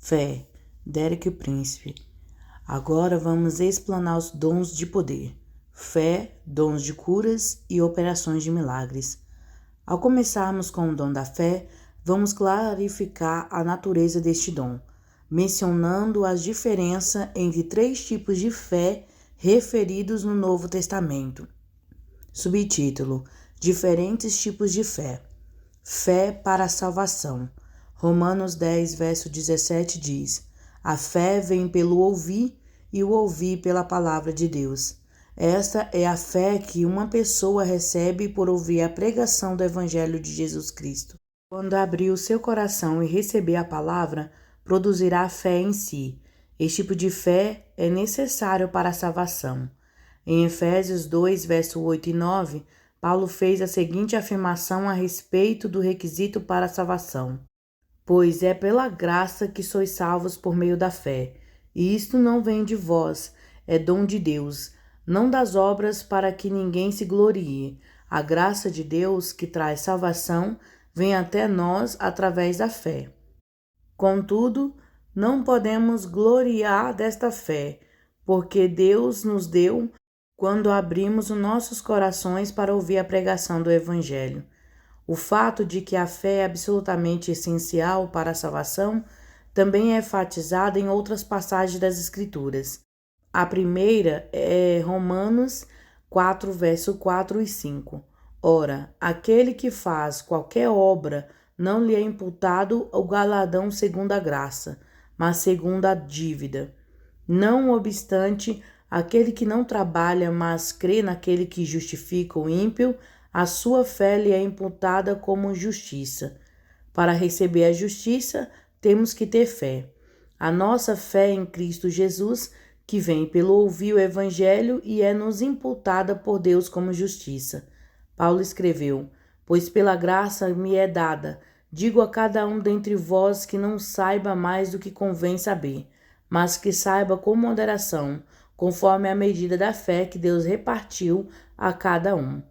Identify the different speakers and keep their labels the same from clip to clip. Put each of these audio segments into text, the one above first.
Speaker 1: Fé, Derek Príncipe. Agora vamos explanar os dons de poder. Fé, dons de curas e operações de milagres. Ao começarmos com o dom da fé, vamos clarificar a natureza deste dom, mencionando as diferenças entre 3 tipos de fé referidos no Novo Testamento. Subtítulo: Diferentes tipos de fé. Fé para a salvação. Romanos 10, verso 17 diz: A fé vem pelo ouvir e o ouvir pela palavra de Deus. Esta é a fé que uma pessoa recebe por ouvir a pregação do Evangelho de Jesus Cristo. Quando abrir o seu coração e receber a palavra, produzirá fé em si. Este tipo de fé é necessário para a salvação. Em Efésios 2, verso 8 e 9, Paulo fez a seguinte afirmação a respeito do requisito para a salvação: Pois é pela graça que sois salvos por meio da fé, e isto não vem de vós, é dom de Deus, não das obras para que ninguém se glorie. A graça de Deus, que traz salvação, vem até nós através da fé. Contudo, não podemos gloriar desta fé, porque Deus nos deu quando abrimos os nossos corações para ouvir a pregação do Evangelho. O fato de que a fé é absolutamente essencial para a salvação também é enfatizado em outras passagens das Escrituras. A primeira é Romanos 4, verso 4 e 5. Ora, aquele que faz qualquer obra não lhe é imputado o galardão segundo a graça, mas segundo a dívida. Não obstante, aquele que não trabalha, mas crê naquele que justifica o ímpio, a sua fé lhe é imputada como justiça. Para receber a justiça, temos que ter fé. A nossa fé em Cristo Jesus, que vem pelo ouvir o Evangelho e é nos imputada por Deus como justiça. Paulo escreveu: Pois pela graça me é dada, digo a cada um dentre vós que não saiba mais do que convém saber, mas que saiba com moderação, conforme a medida da fé que Deus repartiu a cada um.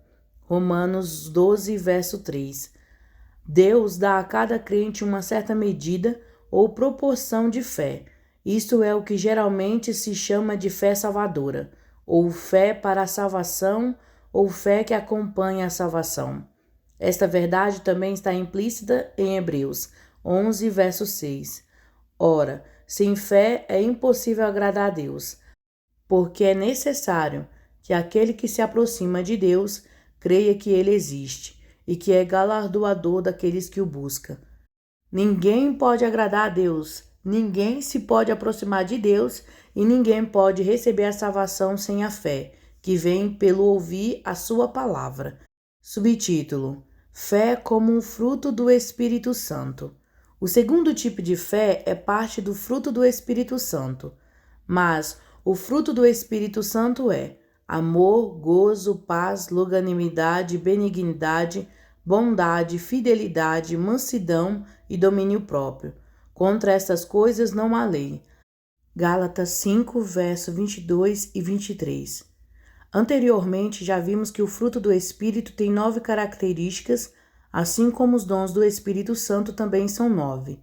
Speaker 1: Romanos 12, verso 3. Deus dá a cada crente uma certa medida ou proporção de fé. Isto é o que geralmente se chama de fé salvadora, ou fé para a salvação, ou fé que acompanha a salvação. Esta verdade também está implícita em Hebreus 11, verso 6. Ora, sem fé é impossível agradar a Deus, porque é necessário que aquele que se aproxima de Deus creia que ele existe e que é galardoador daqueles que o buscam. Ninguém pode agradar a Deus, ninguém se pode aproximar de Deus e ninguém pode receber a salvação sem a fé, que vem pelo ouvir a sua palavra. Subtítulo: Fé como um fruto do Espírito Santo. O segundo tipo de fé é parte do fruto do Espírito Santo, mas o fruto do Espírito Santo é amor, gozo, paz, longanimidade, benignidade, bondade, fidelidade, mansidão e domínio próprio. Contra estas coisas não há lei. Gálatas 5, verso 22 e 23. Anteriormente, já vimos que o fruto do Espírito tem 9 características, assim como os dons do Espírito Santo também são 9.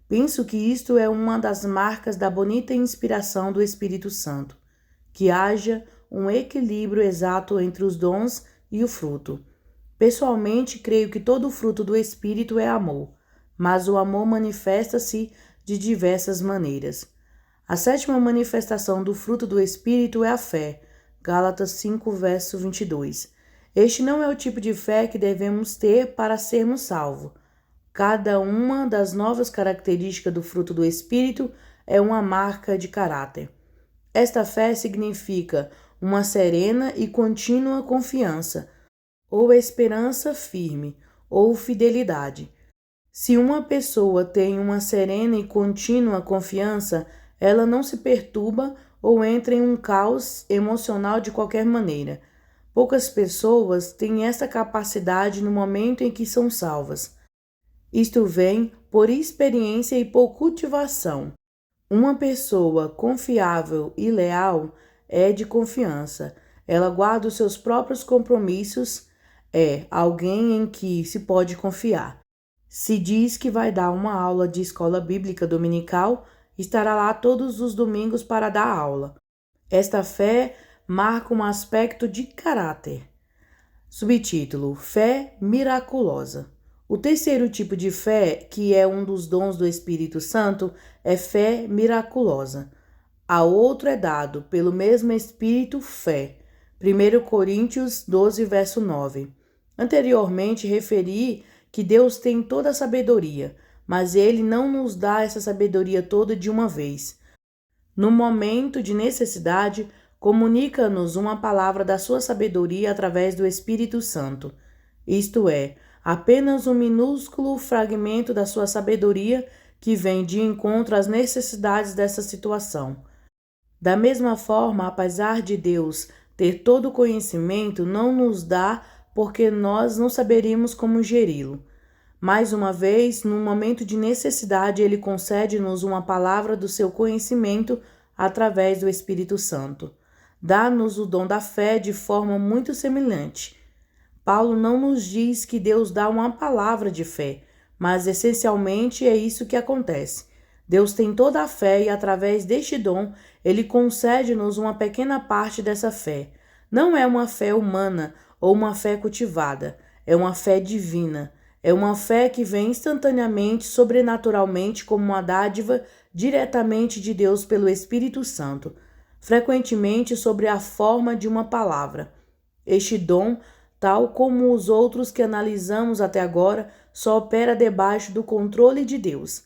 Speaker 1: Penso que isto é uma das marcas da bonita inspiração do Espírito Santo, que haja um equilíbrio exato entre os dons e o fruto. Pessoalmente, creio que todo o fruto do Espírito é amor, mas o amor manifesta-se de diversas maneiras. A 7ª manifestação do fruto do Espírito é a fé, Gálatas 5, verso 22. Este não é o tipo de fé que devemos ter para sermos salvos. Cada uma das novas características do fruto do Espírito é uma marca de caráter. Esta fé significa uma serena e contínua confiança, ou esperança firme, ou fidelidade. Se uma pessoa tem uma serena e contínua confiança, ela não se perturba ou entra em um caos emocional de qualquer maneira. Poucas pessoas têm essa capacidade no momento em que são salvas. Isto vem por experiência e por cultivação. Uma pessoa confiável e leal é de confiança. Ela guarda os seus próprios compromissos, é alguém em que se pode confiar. Se diz que vai dar uma aula de escola bíblica dominical, estará lá todos os domingos para dar aula. Esta fé marca um aspecto de caráter. Subtítulo: Fé miraculosa. O terceiro tipo de fé, que é um dos dons do Espírito Santo, é fé miraculosa. A outro é dado, pelo mesmo Espírito, fé. 1 Coríntios 12, verso 9. Anteriormente referi que Deus tem toda a sabedoria, mas Ele não nos dá essa sabedoria toda de uma vez. No momento de necessidade, comunica-nos uma palavra da sua sabedoria através do Espírito Santo. Isto é, apenas um minúsculo fragmento da sua sabedoria que vem de encontro às necessidades dessa situação. Da mesma forma, apesar de Deus ter todo o conhecimento, não nos dá porque nós não saberíamos como geri-lo. Mais uma vez, no momento de necessidade, Ele concede-nos uma palavra do seu conhecimento através do Espírito Santo. Dá-nos o dom da fé de forma muito semelhante. Paulo não nos diz que Deus dá uma palavra de fé, mas essencialmente é isso que acontece. Deus tem toda a fé e através deste dom, Ele concede-nos uma pequena parte dessa fé. Não é uma fé humana ou uma fé cultivada, é uma fé divina. É uma fé que vem instantaneamente, sobrenaturalmente, como uma dádiva diretamente de Deus pelo Espírito Santo, frequentemente sobre a forma de uma palavra. Este dom, tal como os outros que analisamos até agora, só opera debaixo do controle de Deus.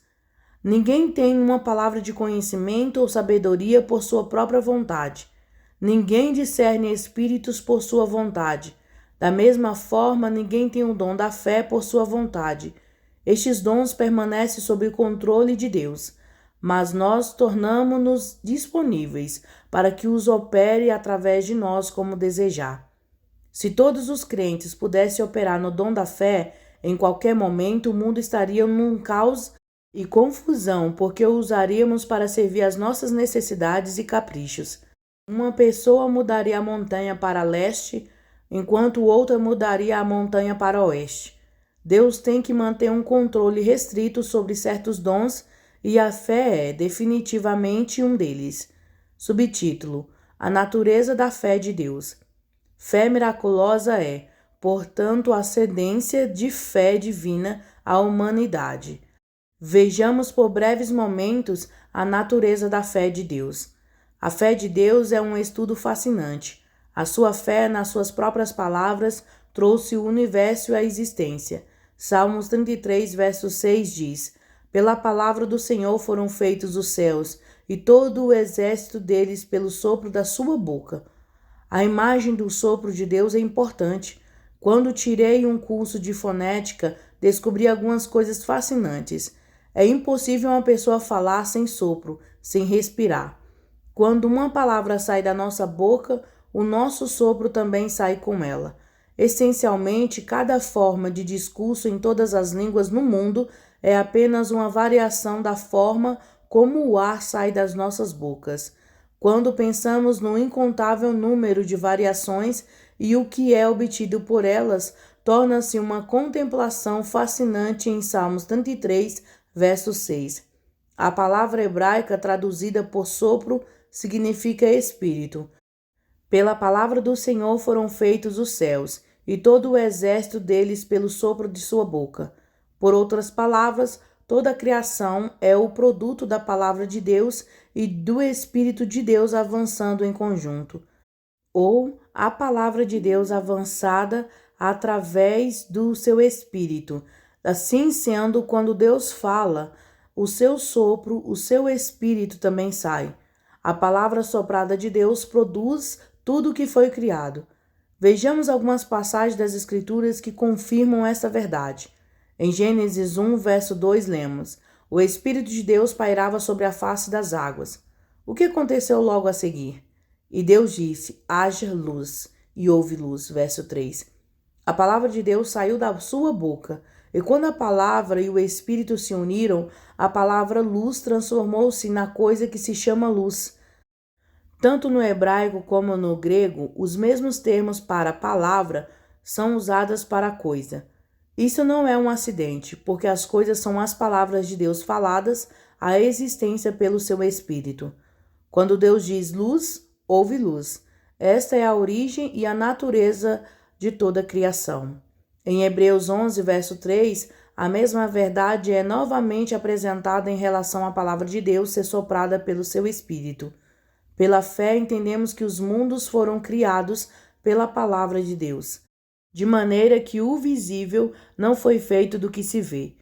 Speaker 1: Ninguém tem uma palavra de conhecimento ou sabedoria por sua própria vontade. Ninguém discerne espíritos por sua vontade. Da mesma forma, ninguém tem o dom da fé por sua vontade. Estes dons permanecem sob o controle de Deus, mas nós tornamo-nos disponíveis para que os opere através de nós como desejar. Se todos os crentes pudessem operar no dom da fé, em qualquer momento o mundo estaria num caos e confusão, porque o usaríamos para servir às nossas necessidades e caprichos. Uma pessoa mudaria a montanha para leste, enquanto outra mudaria a montanha para oeste. Deus tem que manter um controle restrito sobre certos dons e a fé é definitivamente um deles. Subtítulo: A natureza da fé de Deus. Fé miraculosa é, portanto, a ascendência de fé divina à humanidade. Vejamos por breves momentos a natureza da fé de Deus. A fé de Deus é um estudo fascinante. A sua fé, nas suas próprias palavras, trouxe o universo à existência. Salmos 33, verso 6 diz: Pela palavra do Senhor foram feitos os céus, e todo o exército deles pelo sopro da sua boca. A imagem do sopro de Deus é importante. Quando tirei um curso de fonética, descobri algumas coisas fascinantes. É impossível uma pessoa falar sem sopro, sem respirar. Quando uma palavra sai da nossa boca, o nosso sopro também sai com ela. Essencialmente, cada forma de discurso em todas as línguas no mundo é apenas uma variação da forma como o ar sai das nossas bocas. Quando pensamos no incontável número de variações e o que é obtido por elas, torna-se uma contemplação fascinante em Salmos 33, verso 6. A palavra hebraica traduzida por sopro significa espírito. Pela palavra do Senhor foram feitos os céus, e todo o exército deles pelo sopro de sua boca. Por outras palavras, toda a criação é o produto da palavra de Deus e do Espírito de Deus avançando em conjunto, ou a palavra de Deus avançada através do seu Espírito. Assim sendo, quando Deus fala, o seu sopro, o seu Espírito também sai. A palavra soprada de Deus produz tudo o que foi criado. Vejamos algumas passagens das Escrituras que confirmam essa verdade. Em Gênesis 1, verso 2, lemos: O Espírito de Deus pairava sobre a face das águas. O que aconteceu logo a seguir? E Deus disse: haja luz, e houve luz. Verso 3. A palavra de Deus saiu da sua boca, e quando a palavra e o Espírito se uniram, a palavra luz transformou-se na coisa que se chama luz. Tanto no hebraico como no grego, os mesmos termos para palavra são usados para coisa. Isso não é um acidente, porque as coisas são as palavras de Deus faladas à existência pelo seu Espírito. Quando Deus diz luz, houve luz. Esta é a origem e a natureza de toda a criação. Em Hebreus 11, verso 3, a mesma verdade é novamente apresentada em relação à palavra de Deus ser soprada pelo seu Espírito. Pela fé, entendemos que os mundos foram criados pela palavra de Deus, de maneira que o visível não foi feito do que se vê.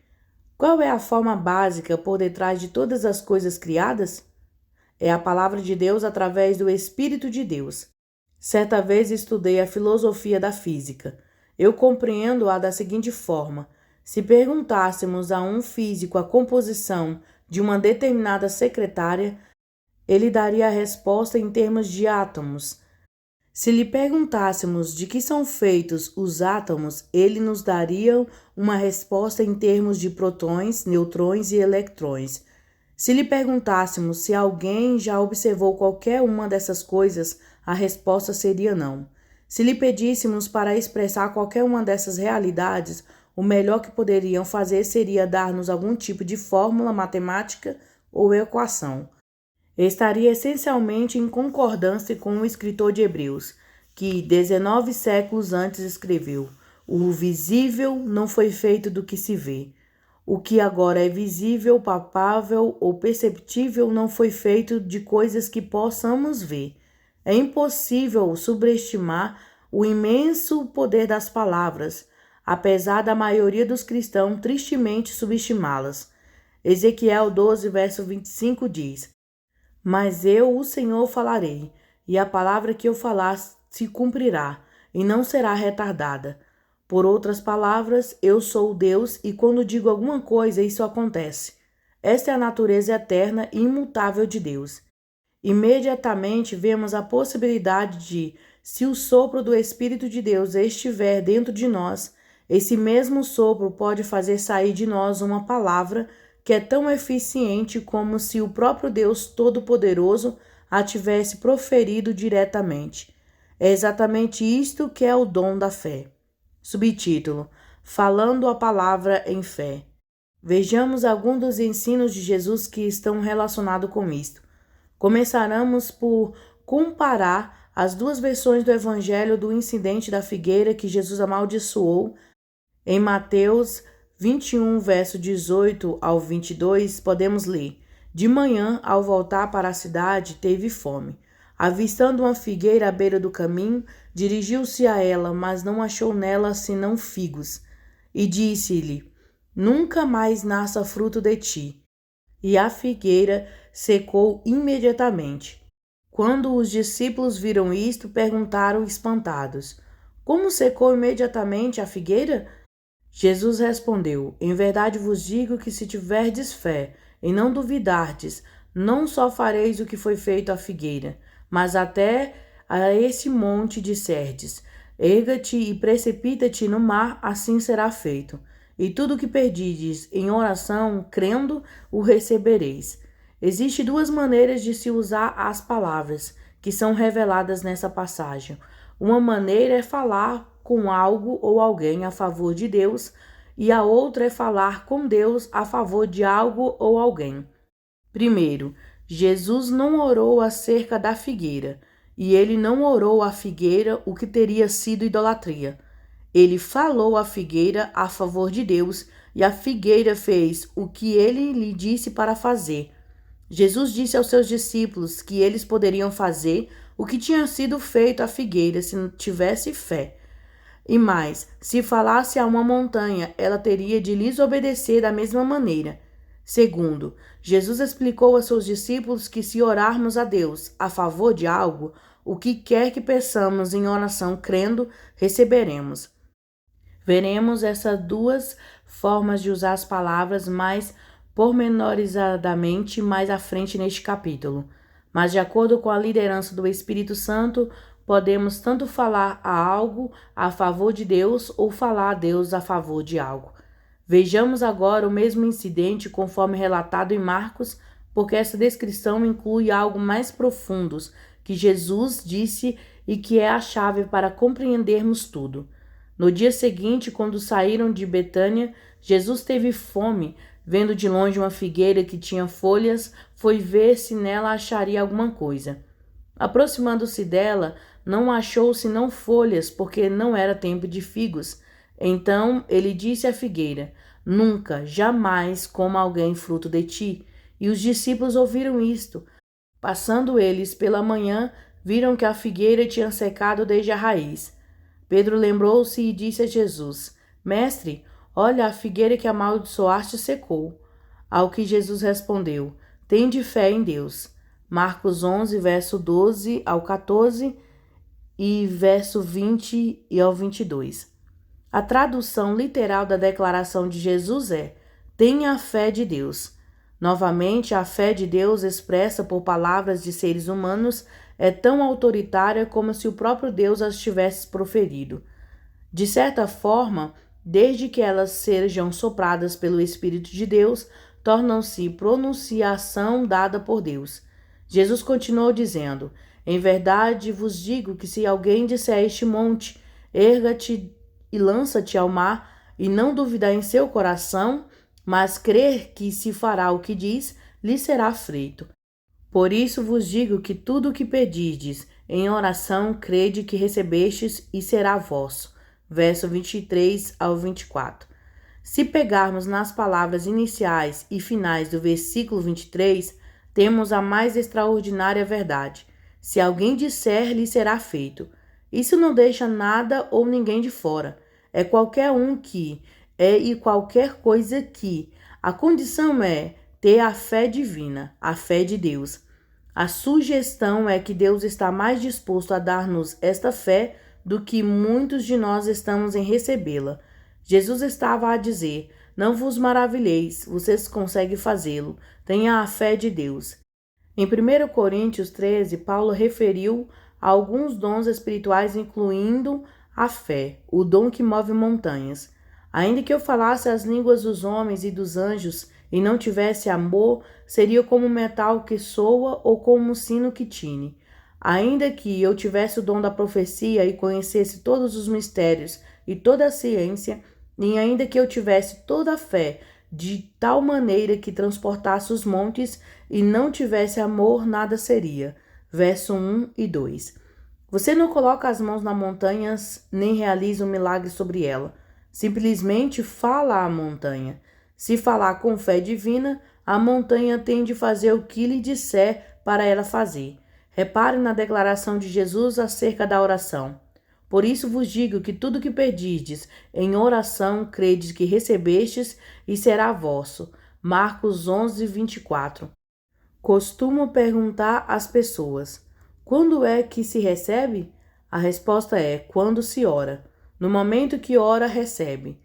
Speaker 1: Qual é a forma básica por detrás de todas as coisas criadas? É a palavra de Deus através do Espírito de Deus. Certa vez estudei a filosofia da física. Eu compreendo-a da seguinte forma: se perguntássemos a um físico a composição de uma determinada secretária, ele daria a resposta em termos de átomos. Se lhe perguntássemos de que são feitos os átomos, ele nos daria uma resposta em termos de prótons, neutrões e eletrões. Se lhe perguntássemos se alguém já observou qualquer uma dessas coisas, a resposta seria não. Se lhe pedíssemos para expressar qualquer uma dessas realidades, o melhor que poderiam fazer seria dar-nos algum tipo de fórmula matemática ou equação. Estaria essencialmente em concordância com o escritor de Hebreus, que 19 séculos antes escreveu: o visível não foi feito do que se vê. O que agora é visível, palpável ou perceptível não foi feito de coisas que possamos ver. É impossível subestimar o imenso poder das palavras, apesar da maioria dos cristãos tristemente subestimá-las. Ezequiel 12, verso 25 diz: mas eu, o Senhor, falarei, e a palavra que eu falar se cumprirá, e não será retardada. Por outras palavras, eu sou o Deus, e quando digo alguma coisa, isso acontece. Esta é a natureza eterna e imutável de Deus. Imediatamente vemos a possibilidade de, se o sopro do Espírito de Deus estiver dentro de nós, esse mesmo sopro pode fazer sair de nós uma palavra que é tão eficiente como se o próprio Deus Todo-Poderoso a tivesse proferido diretamente. É exatamente isto que é o dom da fé. Subtítulo: Falando a palavra em fé. Vejamos alguns dos ensinos de Jesus que estão relacionados com isto. Começaremos por comparar as duas versões do evangelho do incidente da figueira que Jesus amaldiçoou. Em Mateus 21, verso 18 ao 22, podemos ler: de manhã, ao voltar para a cidade, teve fome. Avistando uma figueira à beira do caminho, dirigiu-se a ela, mas não achou nela senão figos. E disse-lhe: nunca mais nasça fruto de ti. E a figueira secou imediatamente. Quando os discípulos viram isto, perguntaram espantados: como secou imediatamente a figueira? Jesus respondeu: em verdade vos digo que se tiverdes fé e não duvidardes, não só fareis o que foi feito à figueira, mas até a esse monte disserdes: erga-te e precipita-te no mar, assim será feito. E tudo o que pedides em oração, crendo, o recebereis. Existem duas maneiras de se usar as palavras que são reveladas nessa passagem. Uma maneira é falar com algo ou alguém a favor de Deus, e a outra é falar com Deus a favor de algo ou alguém. Primeiro, Jesus não orou acerca da figueira, e ele não orou à figueira o que teria sido idolatria. Ele falou à figueira a favor de Deus, e a figueira fez o que ele lhe disse para fazer. Jesus disse aos seus discípulos que eles poderiam fazer o que tinha sido feito à figueira se tivesse fé. E mais, se falasse a uma montanha, ela teria de lhes obedecer da mesma maneira. Segundo, Jesus explicou a seus discípulos que se orarmos a Deus a favor de algo, o que quer que peçamos em oração crendo, receberemos. Veremos essas duas formas de usar as palavras mais pormenorizadamente mais à frente neste capítulo. Mas de acordo com a liderança do Espírito Santo, podemos tanto falar a algo a favor de Deus ou falar a Deus a favor de algo. Vejamos agora o mesmo incidente conforme relatado em Marcos, porque essa descrição inclui algo mais profundo que Jesus disse e que é a chave para compreendermos tudo. No dia seguinte, quando saíram de Betânia, Jesus teve fome. Vendo de longe uma figueira que tinha folhas, foi ver se nela acharia alguma coisa. Aproximando-se dela, não achou senão folhas, porque não era tempo de figos. Então ele disse à figueira: Nunca, jamais coma alguém fruto de ti. E os discípulos ouviram isto. Passando eles pela manhã, viram que a figueira tinha secado desde a raiz. Pedro lembrou-se e disse a Jesus: Mestre, olha, a figueira que amaldiçoaste secou. Ao que Jesus respondeu: Tende fé em Deus. Marcos 11, verso 12 ao 14 e verso 20 e ao 22. A tradução literal da declaração de Jesus é: Tenha a fé de Deus. Novamente, a fé de Deus expressa por palavras de seres humanos é tão autoritária como se o próprio Deus as tivesse proferido. De certa forma, desde que elas sejam sopradas pelo Espírito de Deus, tornam-se pronunciação dada por Deus. Jesus continuou dizendo: Em verdade vos digo que se alguém disser a este monte, erga-te e lança-te ao mar, e não duvidar em seu coração, mas crer que se fará o que diz, lhe será feito. Por isso vos digo que tudo o que pedirdes em oração, crede que recebestes e será vosso. Verso 23 ao 24. Se pegarmos nas palavras iniciais e finais do versículo 23, temos a mais extraordinária verdade. Se alguém disser, lhe será feito. Isso não deixa nada ou ninguém de fora. É qualquer um que, e qualquer coisa que. A condição é ter a fé divina, a fé de Deus. A sugestão é que Deus está mais disposto a dar-nos esta fé do que muitos de nós estamos em recebê-la. Jesus estava a dizer: Não vos maravilheis, vocês conseguem fazê-lo. Tenha a fé de Deus. Em 1 Coríntios 13, Paulo referiu a alguns dons espirituais, incluindo a fé, o dom que move montanhas. Ainda que eu falasse as línguas dos homens e dos anjos e não tivesse amor, seria como um metal que soa ou como um sino que tine. Ainda que eu tivesse o dom da profecia e conhecesse todos os mistérios e toda a ciência, e ainda que eu tivesse toda a fé, de tal maneira que transportasse os montes e não tivesse amor, nada seria. Verso 1 e 2. Você não coloca as mãos nas montanhas, nem realiza um milagre sobre ela. Simplesmente fala à montanha. Se falar com fé divina, a montanha tem de fazer o que lhe disser para ela fazer. Repare na declaração de Jesus acerca da oração. Por isso vos digo que tudo que pedirdes em oração, credes que recebestes e será vosso. Marcos 11, 24. Costumo perguntar às pessoas: quando é que se recebe? A resposta é: quando se ora. No momento que ora, recebe.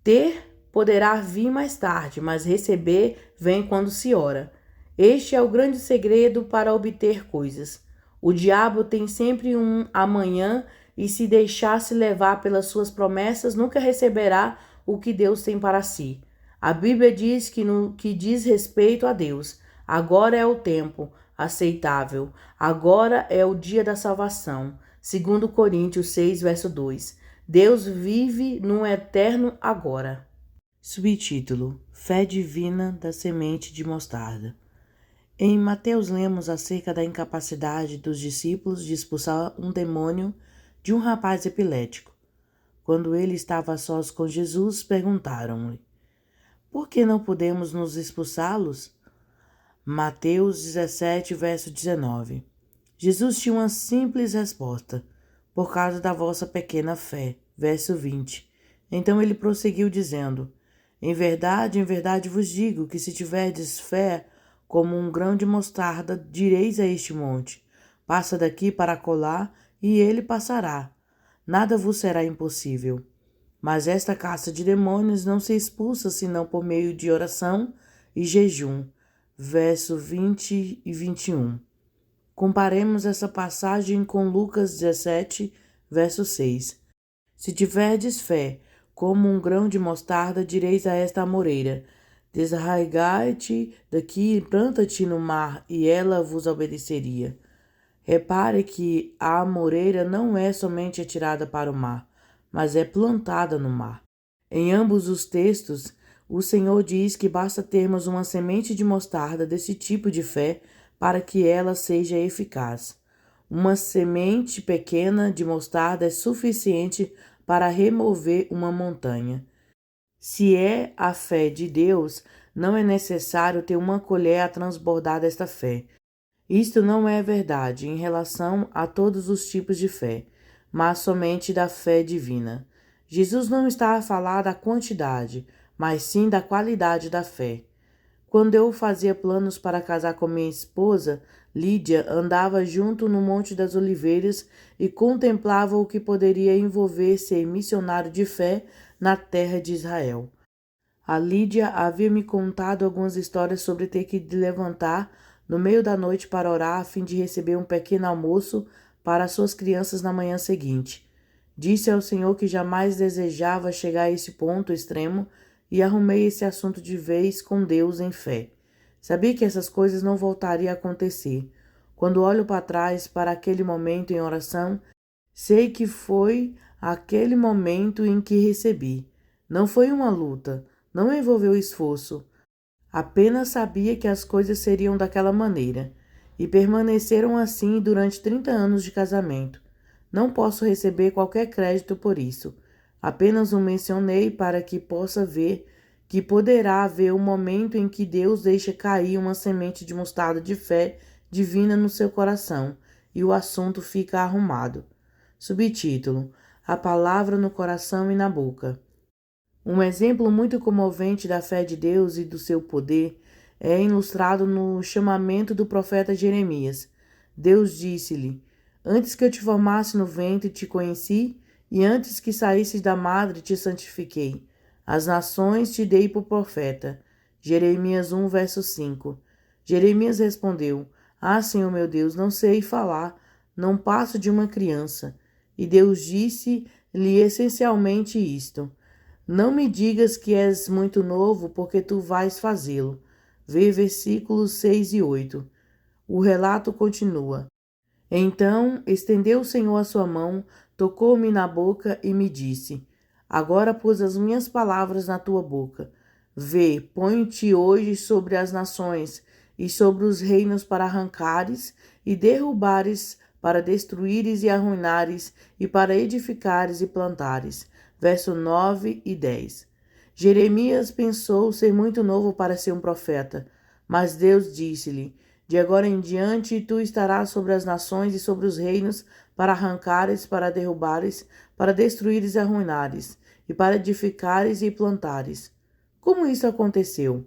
Speaker 1: Ter poderá vir mais tarde, mas receber vem quando se ora. Este é o grande segredo para obter coisas. O diabo tem sempre um amanhã e se deixar-se levar pelas suas promessas, nunca receberá o que Deus tem para si. A Bíblia diz que no que diz respeito a Deus, agora é o tempo aceitável, agora é o dia da salvação. 2 Coríntios 6, verso 2. Deus vive no eterno agora. Subtítulo: Fé divina da semente de mostarda. Em Mateus lemos acerca da incapacidade dos discípulos de expulsar um demônio de um rapaz epilético. Quando ele estava a sós com Jesus, perguntaram-lhe: Por que não podemos nos expulsá-los? Mateus 17, verso 19. Jesus tinha uma simples resposta: por causa da vossa pequena fé. Verso 20. Então ele prosseguiu dizendo: em verdade vos digo que se tiverdes fé como um grão de mostarda, direis a este monte: passa daqui para acolá, e ele passará. Nada vos será impossível. Mas esta casta de demônios não se expulsa senão por meio de oração e jejum. Verso 20 e 21. Comparemos essa passagem com Lucas 17, verso 6. Se tiverdes fé, como um grão de mostarda, direis a esta amoreira: desarraigai-te daqui e planta-te no mar, e ela vos obedeceria. Repare que a amoreira não é somente atirada para o mar, mas é plantada no mar. Em ambos os textos, o Senhor diz que basta termos uma semente de mostarda desse tipo de fé para que ela seja eficaz. Uma semente pequena de mostarda é suficiente para remover uma montanha. Se é a fé de Deus, não é necessário ter uma colher a transbordar desta fé. Isto não é verdade em relação a todos os tipos de fé, mas somente da fé divina. Jesus não está a falar da quantidade, mas sim da qualidade da fé. Quando eu fazia planos para casar com minha esposa, Lídia andava junto no Monte das Oliveiras e contemplava o que poderia envolver ser missionário de fé na terra de Israel. A Lídia havia me contado algumas histórias sobre ter que levantar no meio da noite para orar a fim de receber um pequeno almoço para suas crianças na manhã seguinte. Disse ao Senhor que jamais desejava chegar a esse ponto extremo e arrumei esse assunto de vez com Deus em fé. Sabia que essas coisas não voltariam a acontecer. Quando olho para trás para aquele momento em oração, sei que foi aquele momento em que recebi. Não foi uma luta, não envolveu esforço. Apenas sabia que as coisas seriam daquela maneira, e permaneceram assim durante 30 anos de casamento. Não posso receber qualquer crédito por isso. Apenas o mencionei para que possa ver que poderá haver um momento em que Deus deixa cair uma semente de mostarda de fé divina no seu coração e o assunto fica arrumado. Subtítulo: A palavra no coração e na boca. Um exemplo muito comovente da fé de Deus e do seu poder é ilustrado no chamamento do profeta Jeremias. Deus disse-lhe: Antes que eu te formasse no ventre te conheci, e antes que saísses da madre te santifiquei. As nações te dei por profeta. Jeremias 1, verso 5. Jeremias respondeu: Senhor meu Deus, não sei falar, não passo de uma criança. E Deus disse-lhe essencialmente isto: Não me digas que és muito novo, porque tu vais fazê-lo. Vê versículos 6 e 8. O relato continua. Então estendeu o Senhor a sua mão, tocou-me na boca e me disse: Agora pus as minhas palavras na tua boca. Vê, ponho-te hoje sobre as nações e sobre os reinos para arrancares e derrubares, para destruíres e arruinares, e para edificares e plantares. Verso 9 e 10. Jeremias pensou ser muito novo para ser um profeta, mas Deus disse-lhe: De agora em diante tu estarás sobre as nações e sobre os reinos, para arrancares, para derrubares, para destruíres e arruinares, e para edificares e plantares. Como isso aconteceu?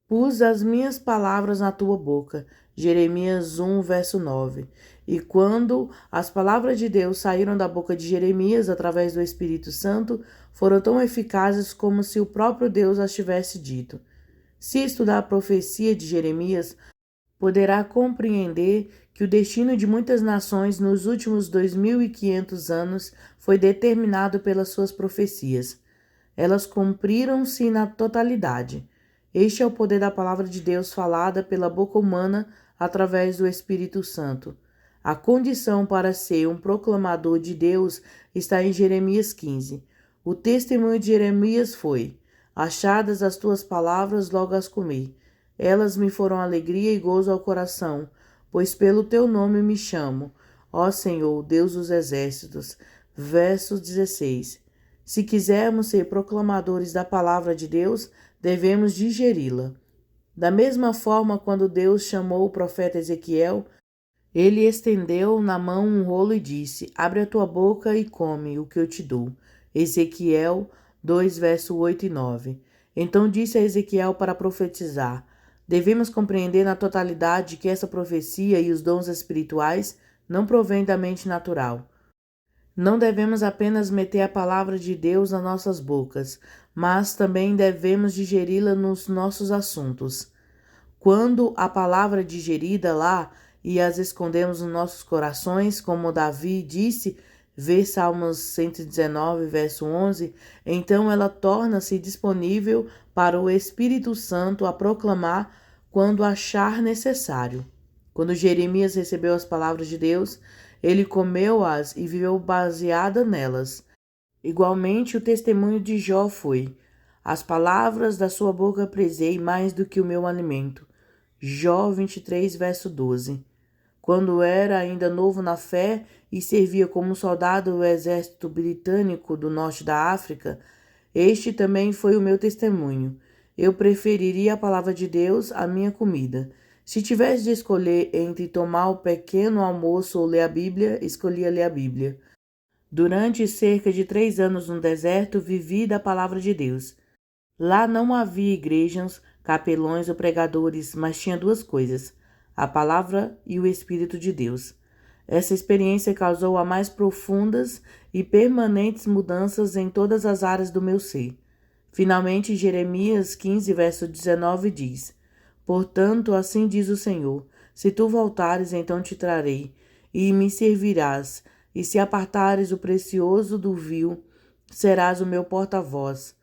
Speaker 1: Pus as minhas palavras na tua boca. Jeremias 1, verso 9. E quando as palavras de Deus saíram da boca de Jeremias através do Espírito Santo, foram tão eficazes como se o próprio Deus as tivesse dito. Se estudar a profecia de Jeremias, poderá compreender que o destino de muitas nações nos últimos 2.500 anos foi determinado pelas suas profecias. Elas cumpriram-se na totalidade. Este é o poder da palavra de Deus falada pela boca humana através do Espírito Santo. A condição para ser um proclamador de Deus está em Jeremias 15. O testemunho de Jeremias foi: Achadas as tuas palavras, logo as comi. Elas me foram alegria e gozo ao coração, pois pelo teu nome me chamo, ó Senhor, Deus dos exércitos. Verso 16. Se quisermos ser proclamadores da palavra de Deus, devemos digeri-la. Da mesma forma, quando Deus chamou o profeta Ezequiel, ele estendeu na mão um rolo e disse: Abre a tua boca e come o que eu te dou. Ezequiel 2, verso 8 e 9. Então disse a Ezequiel para profetizar. Devemos compreender na totalidade que essa profecia e os dons espirituais não provêm da mente natural. Não devemos apenas meter a palavra de Deus nas nossas bocas, mas também devemos digeri-la nos nossos assuntos. Quando a palavra é digerida lá e as escondemos nos nossos corações, como Davi disse, vê Salmos 119, verso 11, então ela torna-se disponível para o Espírito Santo a proclamar quando achar necessário. Quando Jeremias recebeu as palavras de Deus, ele comeu-as e viveu baseada nelas. Igualmente, o testemunho de Jó foi: as palavras da sua boca prezei mais do que o meu alimento. Jó 23, verso 12. Quando era ainda novo na fé e servia como soldado do exército britânico do norte da África, este também foi o meu testemunho. Eu preferiria a palavra de Deus à minha comida. Se tivesse de escolher entre tomar o pequeno almoço ou ler a Bíblia, escolhia ler a Bíblia. Durante cerca de 3 anos no deserto, vivi da palavra de Deus. Lá não havia igrejas, capelões ou pregadores, mas tinha duas coisas: a palavra e o Espírito de Deus. Essa experiência causou as mais profundas e permanentes mudanças em todas as áreas do meu ser. Finalmente, Jeremias 15, verso 19 diz: Portanto, assim diz o Senhor: se tu voltares, então te trarei, e me servirás, e se apartares o precioso do vil, serás o meu porta-voz.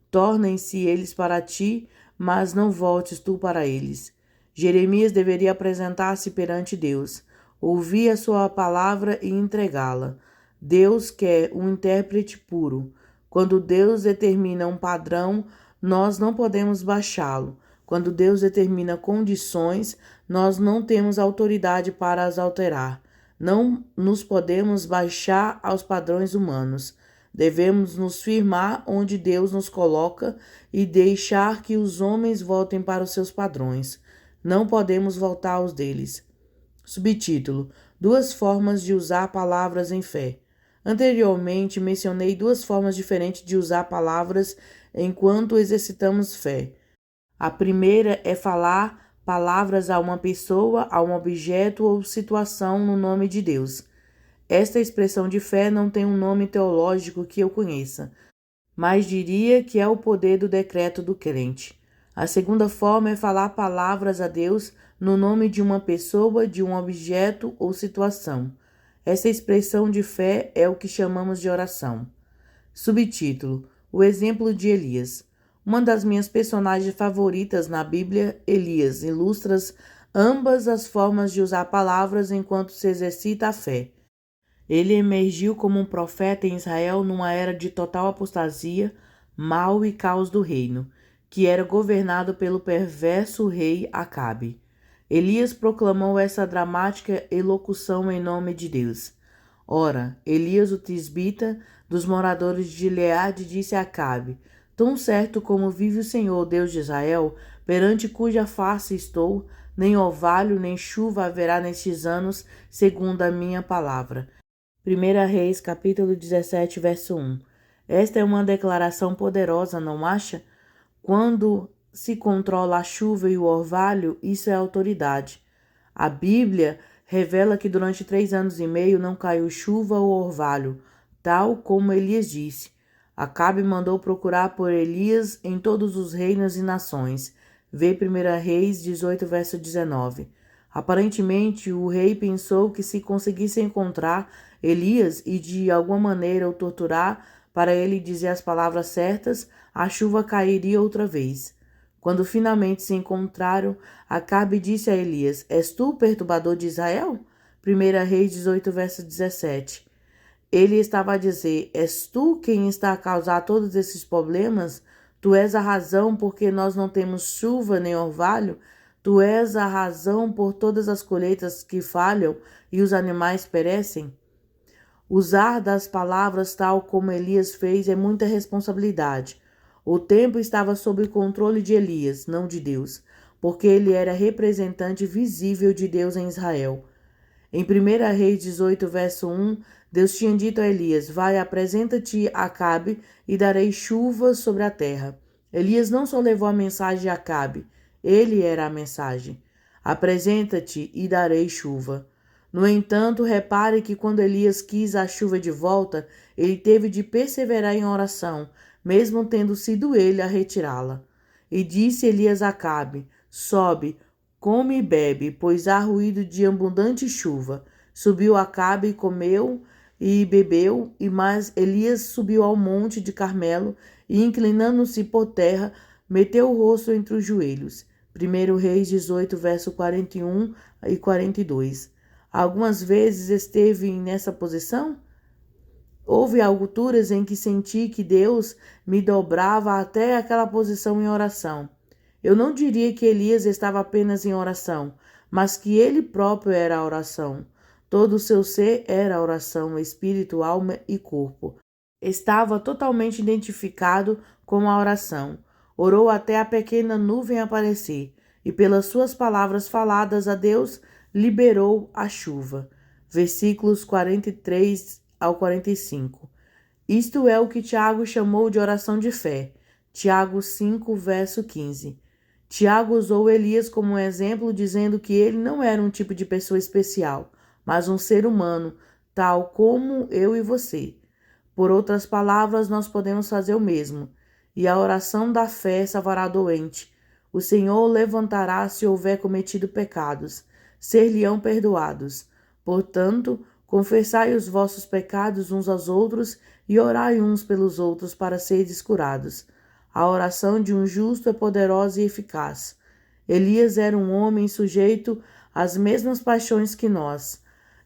Speaker 1: Tornem-se eles para ti, mas não voltes tu para eles. Jeremias deveria apresentar-se perante Deus, ouvir a sua palavra e entregá-la. Deus quer um intérprete puro. Quando Deus determina um padrão, nós não podemos baixá-lo. Quando Deus determina condições, nós não temos autoridade para as alterar. Não nos podemos baixar aos padrões humanos. Devemos nos firmar onde Deus nos coloca e deixar que os homens voltem para os seus padrões. Não podemos voltar aos deles. Subtítulo: Duas formas de usar palavras em fé. Anteriormente, mencionei duas formas diferentes de usar palavras enquanto exercitamos fé. A primeira é falar palavras a uma pessoa, a um objeto ou situação no nome de Deus. Esta expressão de fé não tem um nome teológico que eu conheça, mas diria que é o poder do decreto do crente. A segunda forma é falar palavras a Deus no nome de uma pessoa, de um objeto ou situação. Essa expressão de fé é o que chamamos de oração. Subtítulo: O exemplo de Elias. Uma das minhas personagens favoritas na Bíblia, Elias, ilustra ambas as formas de usar palavras enquanto se exercita a fé. Ele emergiu como um profeta em Israel numa era de total apostasia, mal e caos do reino, que era governado pelo perverso rei Acabe. Elias proclamou essa dramática elocução em nome de Deus. Ora, Elias, o tisbita, dos moradores de Gileade, disse a Acabe: Tão certo como vive o Senhor, Deus de Israel, perante cuja face estou, nem orvalho nem chuva haverá nestes anos, segundo a minha palavra. 1 Reis, capítulo 17, verso 1. Esta é uma declaração poderosa, não acha? Quando se controla a chuva e o orvalho, isso é autoridade. A Bíblia revela que durante 3 anos e meio não caiu chuva ou orvalho, tal como Elias disse. Acabe mandou procurar por Elias em todos os reinos e nações. Vê 1 Reis 18, verso 19. Aparentemente, o rei pensou que se conseguisse encontrar Elias e de alguma maneira o torturar para ele dizer as palavras certas, a chuva cairia outra vez. Quando finalmente se encontraram, Acabe disse a Elias: És tu o perturbador de Israel? 1 Reis 18, verso 17. Ele estava a dizer: És tu quem está a causar todos esses problemas? Tu és a razão porque nós não temos chuva nem orvalho? Tu és a razão por todas as colheitas que falham e os animais perecem? Usar das palavras tal como Elias fez é muita responsabilidade. O tempo estava sob o controle de Elias, não de Deus, porque ele era representante visível de Deus em Israel. Em 1 Reis 18, verso 1, Deus tinha dito a Elias: Vai, apresenta-te a Acabe e darei chuva sobre a terra. Elias não só levou a mensagem de Acabe, ele era a mensagem. Apresenta-te e darei chuva. No entanto, repare que quando Elias quis a chuva de volta, ele teve de perseverar em oração, mesmo tendo sido ele a retirá-la. E disse Elias a Acabe: Sobe, come e bebe, pois há ruído de abundante chuva. Subiu Acabe e comeu e bebeu, e mais Elias subiu ao monte de Carmelo e, inclinando-se por terra, meteu o rosto entre os joelhos. 1 Reis 18, verso 41 e 42. Algumas vezes esteve nessa posição? Houve alturas em que senti que Deus me dobrava até aquela posição em oração. Eu não diria que Elias estava apenas em oração, mas que ele próprio era a oração. Todo o seu ser era a oração, espírito, alma e corpo. Estava totalmente identificado com a oração. Orou até a pequena nuvem aparecer, e pelas suas palavras faladas a Deus, liberou a chuva. Versículos 43 ao 45. Isto é o que Tiago chamou de oração de fé. Tiago 5, verso 15. Tiago usou Elias como um exemplo, dizendo que ele não era um tipo de pessoa especial, mas um ser humano, tal como eu e você. Por outras palavras, nós podemos fazer o mesmo. E a oração da fé salvará doente. O Senhor o levantará se houver cometido pecados. Ser-lhe-ão perdoados. Portanto, confessai os vossos pecados uns aos outros e orai uns pelos outros para seres curados. A oração de um justo é poderosa e eficaz. Elias era um homem sujeito às mesmas paixões que nós,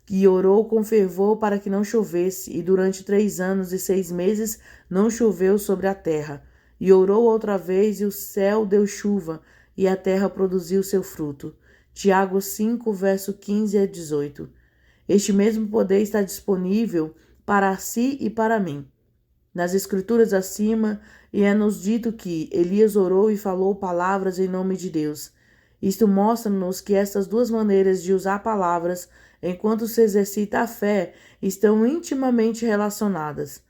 Speaker 1: e orou com fervor para que não chovesse, e durante 3 anos e 6 meses não choveu sobre a terra. E orou outra vez, e o céu deu chuva, e a terra produziu seu fruto. Tiago 5, verso 15 a 18. Este mesmo poder está disponível para si e para mim. Nas escrituras acima, e é-nos dito que Elias orou e falou palavras em nome de Deus. Isto mostra-nos que estas duas maneiras de usar palavras enquanto se exercita a fé estão intimamente relacionadas.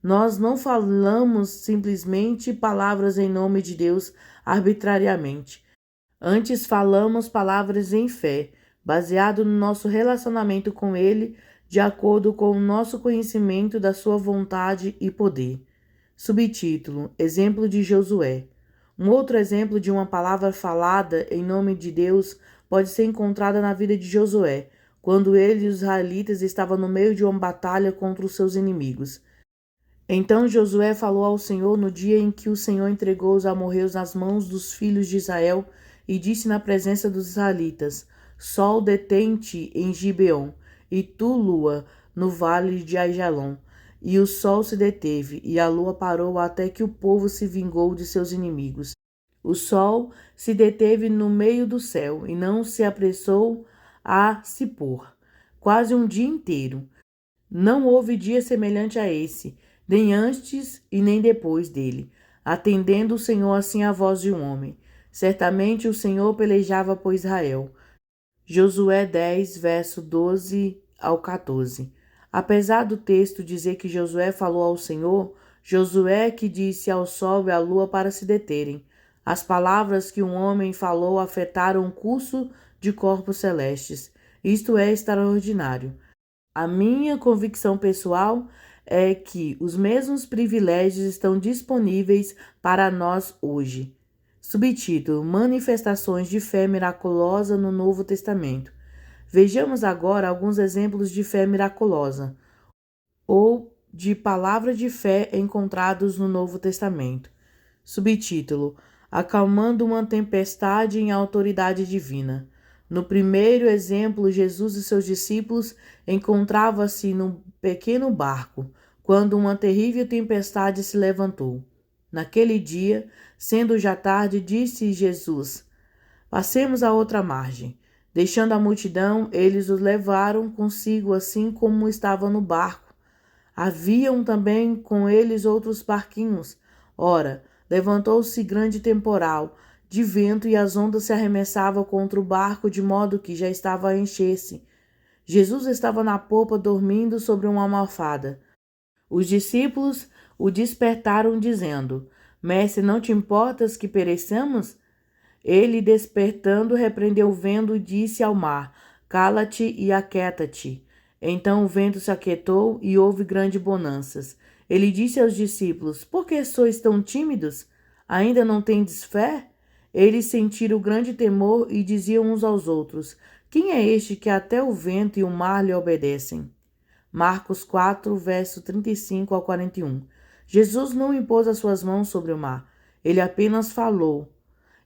Speaker 1: Nós não falamos simplesmente palavras em nome de Deus arbitrariamente. Antes falamos palavras em fé, baseado no nosso relacionamento com Ele, de acordo com o nosso conhecimento da sua vontade e poder. Subtítulo: Exemplo de Josué. Um outro exemplo de uma palavra falada em nome de Deus pode ser encontrada na vida de Josué, quando ele e os israelitas estavam no meio de uma batalha contra os seus inimigos. Então Josué falou ao Senhor no dia em que o Senhor entregou os amorreus nas mãos dos filhos de Israel e disse na presença dos israelitas: Sol, detém-te em Gibeon, e tu, lua, no vale de Aijalon. E o sol se deteve, e a lua parou até que o povo se vingou de seus inimigos. O sol se deteve no meio do céu, e não se apressou a se pôr, quase um dia inteiro. Não houve dia semelhante a esse, nem antes e nem depois dele, atendendo o Senhor assim à voz de um homem. Certamente o Senhor pelejava por Israel. Josué 10, verso 12 ao 14. Apesar do texto dizer que Josué falou ao Senhor, Josué que disse ao sol e à lua para se deterem. As palavras que um homem falou afetaram o curso de corpos celestes. Isto é extraordinário. A minha convicção pessoal é que os mesmos privilégios estão disponíveis para nós hoje. Subtítulo: Manifestações de fé miraculosa no Novo Testamento. Vejamos agora alguns exemplos de fé miraculosa, ou de palavra de fé encontrados no Novo Testamento. Subtítulo: Acalmando uma tempestade em autoridade divina. No primeiro exemplo, Jesus e seus discípulos encontravam-se num pequeno barco, quando uma terrível tempestade se levantou. Naquele dia, sendo já tarde, disse Jesus: Passemos à outra margem. Deixando a multidão, eles os levaram consigo, assim como estavam no barco. Haviam também com eles outros barquinhos. Ora, levantou-se grande temporal de vento e as ondas se arremessavam contra o barco, de modo que já estava a encher-se. Jesus estava na popa dormindo sobre uma almofada. Os discípulos o despertaram, dizendo: Mestre, não te importas que pereçamos? Ele, despertando, repreendeu o vento e disse ao mar: Cala-te e aquieta-te. Então o vento se aquietou e houve grande bonanças. Ele disse aos discípulos: Por que sois tão tímidos? Ainda não tendes fé? Eles sentiram grande temor e diziam uns aos outros: Quem é este que até o vento e o mar lhe obedecem? Marcos 4, verso 35 ao 41. Jesus não impôs as suas mãos sobre o mar. Ele apenas falou.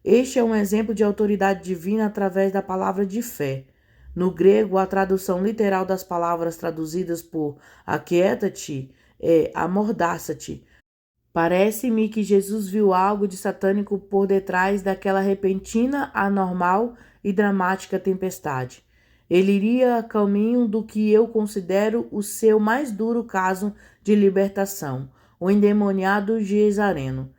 Speaker 1: Este é um exemplo de autoridade divina através da palavra de fé. No grego, a tradução literal das palavras traduzidas por aquieta-te é amordaça-te. Parece-me que Jesus viu algo de satânico por detrás daquela repentina, anormal e dramática tempestade. Ele iria a caminho do que eu considero o seu mais duro caso de libertação, o endemoniado Gesareno,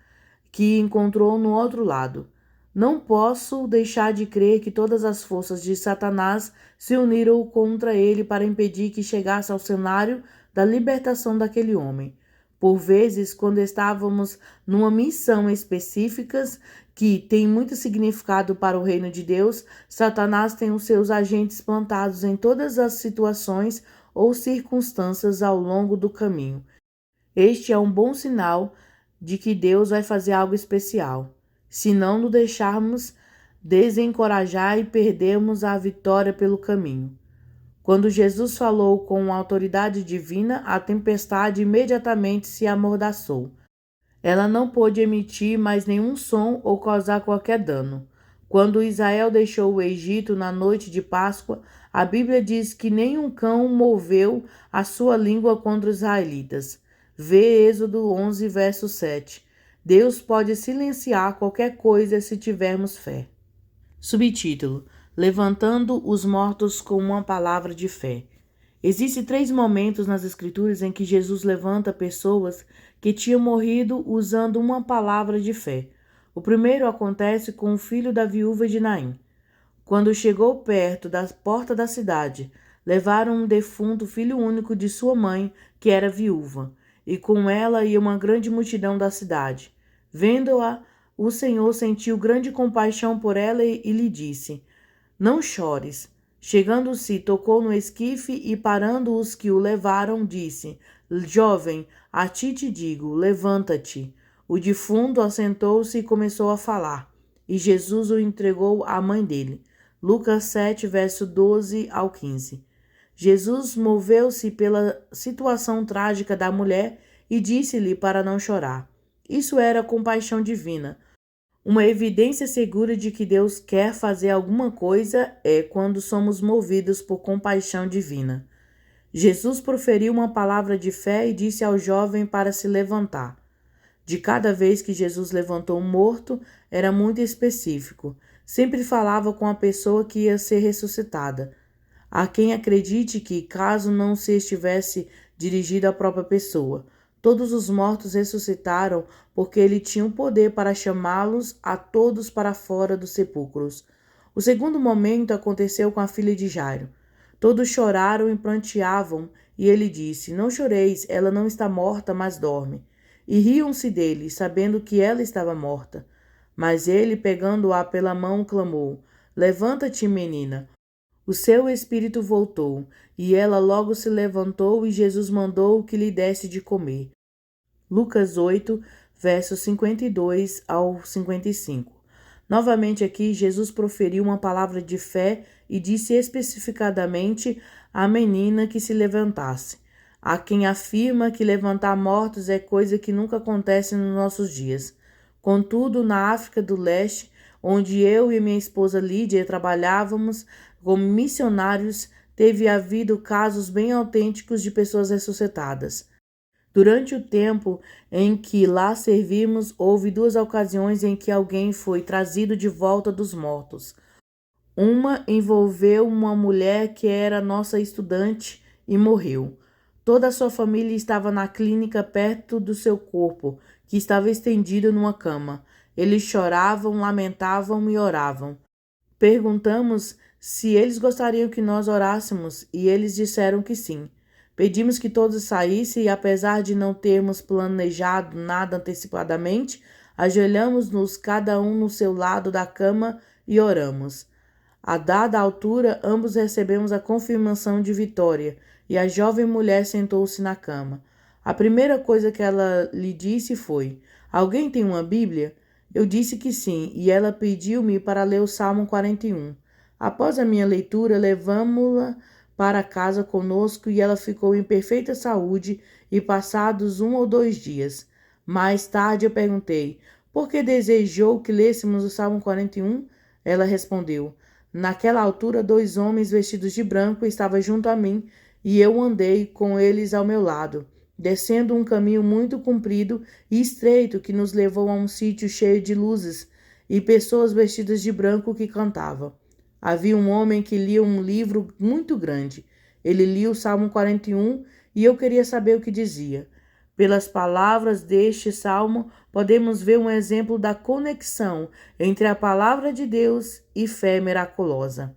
Speaker 1: que encontrou no outro lado. Não posso deixar de crer que todas as forças de Satanás se uniram contra ele para impedir que chegasse ao cenário da libertação daquele homem. Por vezes, quando estávamos numa missão específica que tem muito significado para o reino de Deus, Satanás tem os seus agentes plantados em todas as situações ou circunstâncias ao longo do caminho. Este é um bom sinal de que Deus vai fazer algo especial. Se não nos deixarmos desencorajar e perdermos a vitória pelo caminho. Quando Jesus falou com autoridade divina, a tempestade imediatamente se amordaçou. Ela não pôde emitir mais nenhum som ou causar qualquer dano. Quando Israel deixou o Egito na noite de Páscoa, a Bíblia diz que nenhum cão moveu a sua língua contra os israelitas. Vê Êxodo 11, verso 7. Deus pode silenciar qualquer coisa se tivermos fé. Subtítulo: Levantando os mortos com uma palavra de fé. Existem 3 momentos nas Escrituras em que Jesus levanta pessoas que tinham morrido usando uma palavra de fé. O primeiro acontece com o filho da viúva de Naim. Quando chegou perto da porta da cidade, levaram um defunto filho único de sua mãe, que era viúva, e com ela ia uma grande multidão da cidade. Vendo-a, o Senhor sentiu grande compaixão por ela e lhe disse: Não chores. Chegando-se, tocou no esquife e, parando os que o levaram, disse: Jovem, a ti te digo, levanta-te. O defunto assentou-se e começou a falar, e Jesus o entregou à mãe dele. Lucas 7, verso 12 ao 15. Jesus moveu-se pela situação trágica da mulher e disse-lhe para não chorar. Isso era compaixão divina. Uma evidência segura de que Deus quer fazer alguma coisa é quando somos movidos por compaixão divina. Jesus proferiu uma palavra de fé e disse ao jovem para se levantar. De cada vez que Jesus levantou um morto, era muito específico. Sempre falava com a pessoa que ia ser ressuscitada. Há quem acredite que, caso não se estivesse dirigido à própria pessoa, todos os mortos ressuscitaram porque ele tinha o poder para chamá-los a todos para fora dos sepulcros. O segundo momento aconteceu com a filha de Jairo. Todos choraram e pranteavam, e ele disse: Não choreis, ela não está morta, mas dorme. E riam-se dele, sabendo que ela estava morta. Mas ele, pegando-a pela mão, clamou: Levanta-te, menina. O seu espírito voltou, e ela logo se levantou, e Jesus mandou que lhe desse de comer. Lucas 8, versos 52 ao 55. Novamente aqui, Jesus proferiu uma palavra de fé e disse especificadamente à menina que se levantasse. Há quem afirma que levantar mortos é coisa que nunca acontece nos nossos dias. Contudo, na África do Leste, onde eu e minha esposa Lídia trabalhávamos como missionários, teve havido casos bem autênticos de pessoas ressuscitadas. Durante o tempo em que lá servimos, houve 2 ocasiões em que alguém foi trazido de volta dos mortos. Uma envolveu uma mulher que era nossa estudante e morreu. Toda a sua família estava na clínica perto do seu corpo, que estava estendido numa cama. Eles choravam, lamentavam e oravam. Perguntamos se eles gostariam que nós orássemos e eles disseram que sim. Pedimos que todos saíssem e, apesar de não termos planejado nada antecipadamente, ajoelhamos-nos cada um no seu lado da cama e oramos. A dada altura, ambos recebemos a confirmação de vitória e a jovem mulher sentou-se na cama. A primeira coisa que ela lhe disse foi: Alguém tem uma Bíblia? Eu disse que sim, e ela pediu-me para ler o Salmo 41. Após a minha leitura, levamo-la para casa conosco e ela ficou em perfeita saúde e passados 1 ou 2 dias. Mais tarde eu perguntei: Por que desejou que lêssemos o Salmo 41? Ela respondeu: Naquela altura 2 homens vestidos de branco estavam junto a mim e eu andei com eles ao meu lado. descendo um caminho muito comprido e estreito que nos levou a um sítio cheio de luzes e pessoas vestidas de branco que cantavam. Havia um homem que lia um livro muito grande. Ele lia o Salmo 41 e eu queria saber o que dizia. Pelas palavras deste salmo, podemos ver um exemplo da conexão entre a palavra de Deus e fé miraculosa.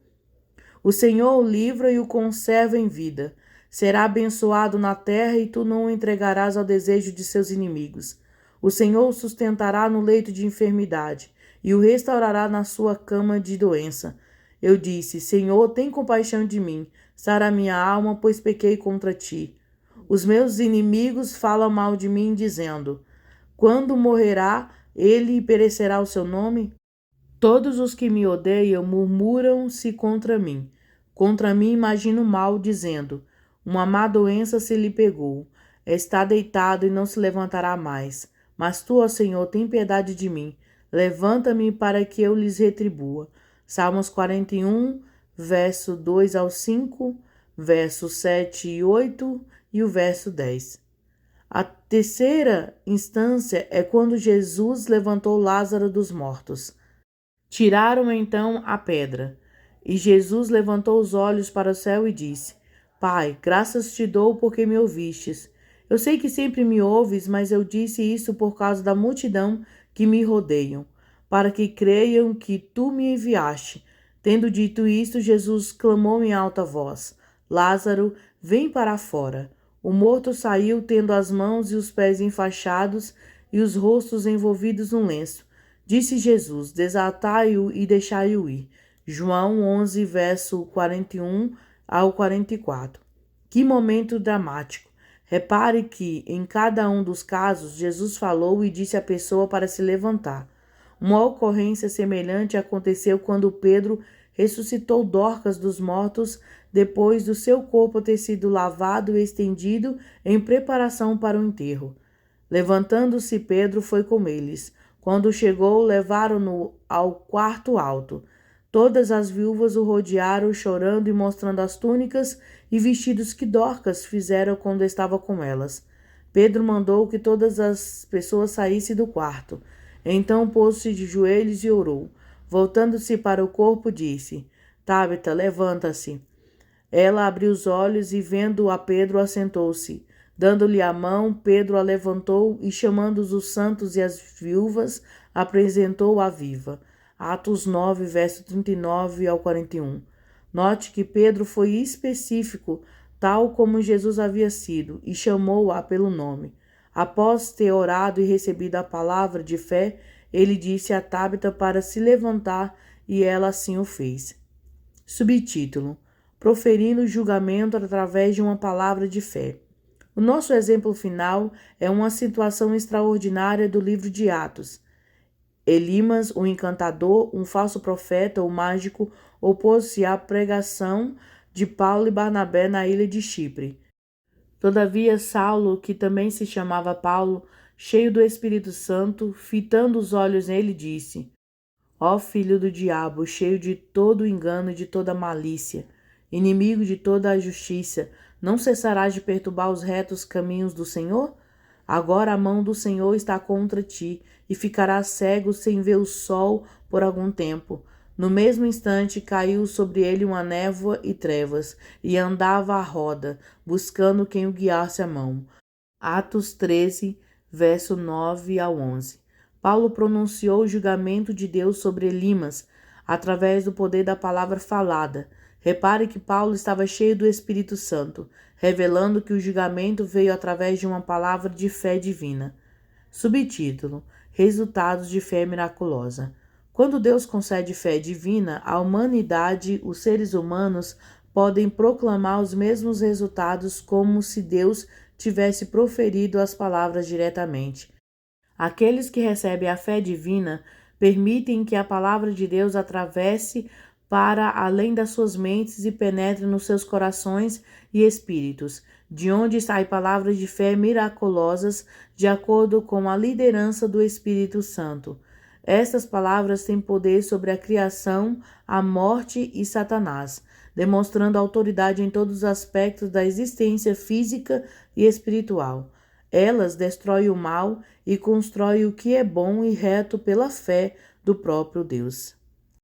Speaker 1: O Senhor o livra e o conserva em vida. Será abençoado na terra e tu não o entregarás ao desejo de seus inimigos. O Senhor o sustentará no leito de enfermidade e o restaurará na sua cama de doença. Eu disse, Senhor, tem compaixão de mim, sara minha alma, pois pequei contra ti. Os meus inimigos falam mal de mim, dizendo, quando morrerá ele e perecerá o seu nome? Todos os que me odeiam murmuram-se contra mim. Contra mim imaginam mal, dizendo, uma má doença se lhe pegou. Está deitado e não se levantará mais. Mas tu, ó Senhor, tem piedade de mim. Levanta-me para que eu lhes retribua. Salmos 41, verso 2 ao 5, versos 7 e 8 e o verso 10. A terceira instância é quando Jesus levantou Lázaro dos mortos. Tiraram então a pedra, e Jesus levantou os olhos para o céu e disse, Pai, graças te dou porque me ouvistes. Eu sei que sempre me ouves, mas eu disse isso por causa da multidão que me rodeiam, para que creiam que tu me enviaste. Tendo dito isto, Jesus clamou em alta voz, Lázaro, vem para fora. O morto saiu, tendo as mãos e os pés enfaixados e os rostos envolvidos num lenço. Disse Jesus, desatai-o e deixai-o ir. João 11, verso 41 ao 44. Que momento dramático! Repare que, em cada um dos casos, Jesus falou e disse à pessoa para se levantar. Uma ocorrência semelhante aconteceu quando Pedro ressuscitou Dorcas dos mortos depois do seu corpo ter sido lavado e estendido em preparação para o enterro. Levantando-se, Pedro foi com eles. Quando chegou, levaram-no ao quarto alto. Todas as viúvas o rodearam, chorando e mostrando as túnicas e vestidos que Dorcas fizeram quando estava com elas. Pedro mandou que todas as pessoas saíssem do quarto. Então pôs-se de joelhos e orou. Voltando-se para o corpo, disse, Tábita, levanta-se. Ela abriu os olhos e, vendo a Pedro, assentou-se. Dando-lhe a mão, Pedro a levantou e, chamando os santos e as viúvas, apresentou-a viva. Atos 9, verso 39 ao 41. Note que Pedro foi específico, tal como Jesus havia sido, e chamou-a pelo nome. Após ter orado e recebido a palavra de fé, ele disse a Tábita para se levantar e ela assim o fez. Subtítulo: Proferindo julgamento através de uma palavra de fé. O nosso exemplo final é uma situação extraordinária do livro de Atos. Elimas, o encantador, um falso profeta ou mágico, opôs-se à pregação de Paulo e Barnabé na ilha de Chipre. Todavia, Saulo, que também se chamava Paulo, cheio do Espírito Santo, fitando os olhos nele, disse, Ó filho do diabo, cheio de todo engano e de toda malícia, inimigo de toda a justiça, não cessarás de perturbar os retos caminhos do Senhor? Agora a mão do Senhor está contra ti, e ficarás cego sem ver o sol por algum tempo. No mesmo instante caiu sobre ele uma névoa e trevas, e andava à roda, buscando quem o guiasse a mão. Atos 13, verso 9 ao 11. Paulo pronunciou o julgamento de Deus sobre Elimas, através do poder da palavra falada. Repare que Paulo estava cheio do Espírito Santo, revelando que o julgamento veio através de uma palavra de fé divina. Subtítulo: Resultados de fé miraculosa. Quando Deus concede fé divina, a humanidade, os seres humanos, podem proclamar os mesmos resultados como se Deus tivesse proferido as palavras diretamente. Aqueles que recebem a fé divina permitem que a palavra de Deus atravesse para além das suas mentes e penetre nos seus corações e espíritos, de onde saem palavras de fé miraculosas de acordo com a liderança do Espírito Santo. Estas palavras têm poder sobre a criação, a morte e Satanás, demonstrando autoridade em todos os aspectos da existência física e espiritual. Elas destroem o mal e constroem o que é bom e reto pela fé do próprio Deus.